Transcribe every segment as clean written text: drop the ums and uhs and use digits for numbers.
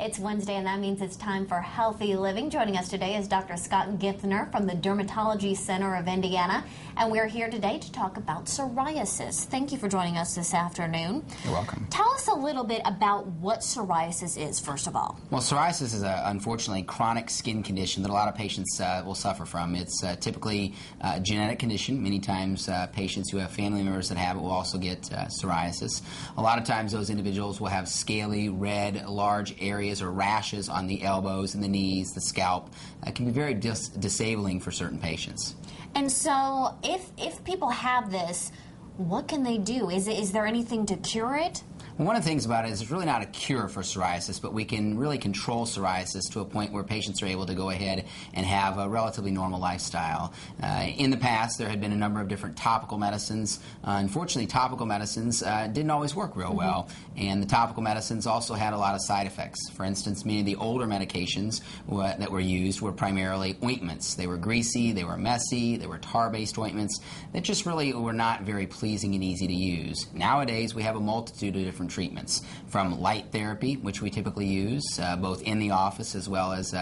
It's Wednesday, and that means it's time for Healthy Living. Joining us today is Dr. Scott Gifner from the Dermatology Center of Indiana, and we're here today to talk about psoriasis. Thank you for joining us this afternoon. You're welcome. Tell us a little bit about what psoriasis is, first of all. Well, psoriasis is unfortunately a chronic skin condition that a lot of patients will suffer from. It's typically a genetic condition. Many times patients who have family members that have it will also get psoriasis. A lot of times those individuals will have scaly, red, large areas or rashes on the elbows and the knees, the scalp. It can be very disabling for certain patients. And so if people have this, what can they do? Is there anything to cure it? Well, one of the things about it is it's really not a cure for psoriasis, but we can really control psoriasis to a point where patients are able to go ahead and have a relatively normal lifestyle. In the past, there had been a number of different topical medicines. Unfortunately, topical medicines didn't always work real well, and the topical medicines also had a lot of side effects. For instance, many of the older medications that were used were primarily ointments. They were greasy, they were messy, they were tar-based ointments that just really were not very pleasing and easy to use. Nowadays, we have a multitude of different treatments, from light therapy, which we typically use both in the office as well as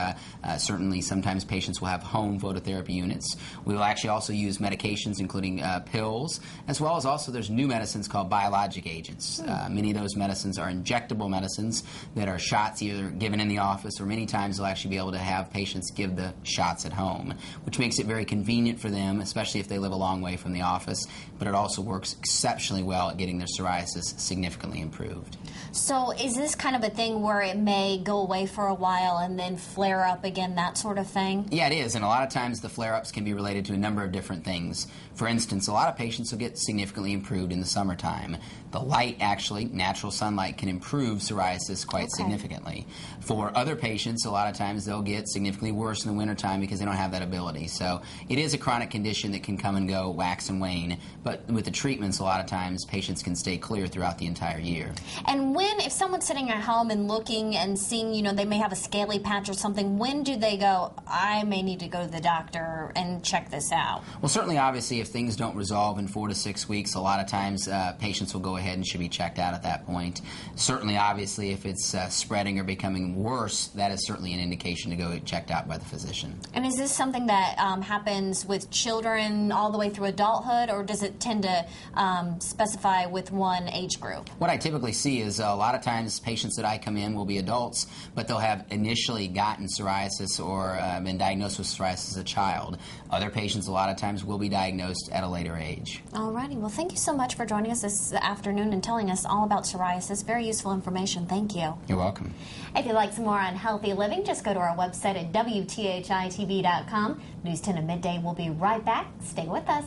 certainly sometimes patients will have home phototherapy units. We will actually also use medications including pills, as well as also there's new medicines called biologic agents. Many of those medicines are injectable medicines that are shots either given in the office, or many times they'll actually be able to have patients give the shots at home, which makes it very convenient for them, especially if they live a long way from the office, but it also works exceptionally well at getting their psoriasis significantly improved. So is this kind of a thing where it may go away for a while and then flare up again, that sort of thing? Yeah, it is, and a lot of times the flare-ups can be related to a number of different things. For instance, a lot of patients will get significantly improved in the summertime. The light, actually, natural sunlight, can improve psoriasis quite significantly. For other patients, a lot of times they'll get significantly worse in the wintertime because they don't have that ability. So it is a chronic condition that can come and go, wax and wane, but with the treatments, a lot of times patients can stay clear throughout the entire year. And if someone's sitting at home and looking and seeing, they may have a scaly patch or something, when do they go, I may need to go to the doctor and check this out? Well, certainly, obviously, if things don't resolve in 4 to 6 weeks, a lot of times patients will go ahead and should be checked out at that point. Certainly, obviously, if it's spreading or becoming worse, that is certainly an indication to go checked out by the physician. And is this something that happens with children all the way through adulthood, or does it tend to specify with one age group? What I typically see is a lot of times patients that I come in will be adults, but they'll have initially gotten psoriasis or been diagnosed with psoriasis as a child. Other patients a lot of times will be diagnosed at a later age. Alrighty, well, thank you so much for joining us this afternoon and telling us all about psoriasis. Very useful information. Thank you. You're welcome. If you'd like some more on healthy living, just go to our website at WTHI-TV.com. News 10 at midday. We'll be right back. Stay with us.